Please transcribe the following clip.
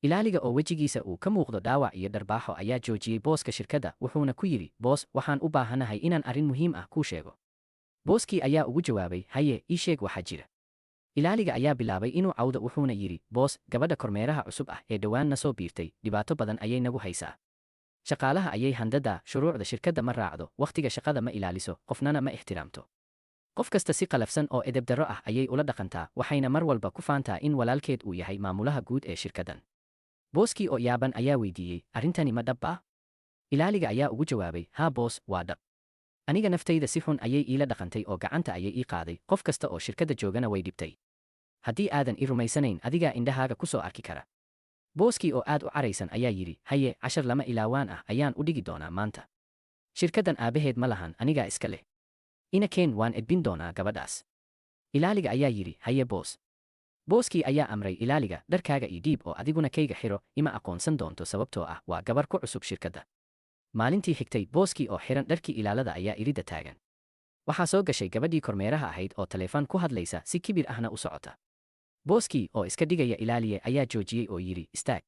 Ilaaliga oo wejigiisa uu ka muuqdo dhaawac iyo dharbaaxo ayaa joojiyey booska shirkadda wuxuuna ku yidhi, boos, waxaan u baahanahay inaan arrin muhiim ah kuu sheego. Booskii ayaa ugu jawaabay, haye, ii sheeg waxa jira. Ilaaliga ayaa bilaabay inuu cawdo wuxuuna yidhi, boos, gabadha kormeeraha cusub ah ee dhowaan na soo biirtay, dhibaato badan ayay nagu haysaa. Shaqaalaha ayay handadaa, shuruucda shirkadda ma raacdo, wakhtiga shaqada ma ilaaliso, qofnana ma ixtiraamto. Qof kasta si qalafsan oo edebdarro ah ayay ula dhaqantaa, waxayna mar walba ku faantaa in walaalkeed uu yahay maamulaha guud ee shirkaddan. Booskii oo yaaban ayaa weydiiyey, arrintani ma dhab ah? Ilaaliga ayaa ugu jawaabay, haa boos, waa dhab. Aniga naftayda si xun ayay iila dhaqantay oo gacanta ayay ii qaaday, qof kasta oo shirkadda joogana way dhibtay. Haddii aadan i rumaysanayn adigaa indhahaaga ku soo arki kara. Booskii oo aad u caraysan ayaa yidhi, haye, cashar lama ilaawaan ah ayaan u dhigi doonaa maanta. Shirkaddan aabaheed ma lahan, anigaa iska leh. Ina keen waan edbin doonaa gabadhaas. Ilaaliga ayaa yidhi, haye boos. Booskii ayaa amray ilaaliga, dharkaaga ii dhiib oo adiguna kayga xiro, ima aqoonsan doonto sababtoo ah waa gabar ku cusub shirkadda. Maalintii xigtay booskii oo xiran dharkii ilaalada ayaa iridda taagan. Waxaa soo gashay gabadhii kormeeraha ahayd oo taleefan ku hadlaysa si kibir ahna u socota. Booskii oo iska dhigaya ilaaliye ayaa joojiyey oo yidhi, istaag.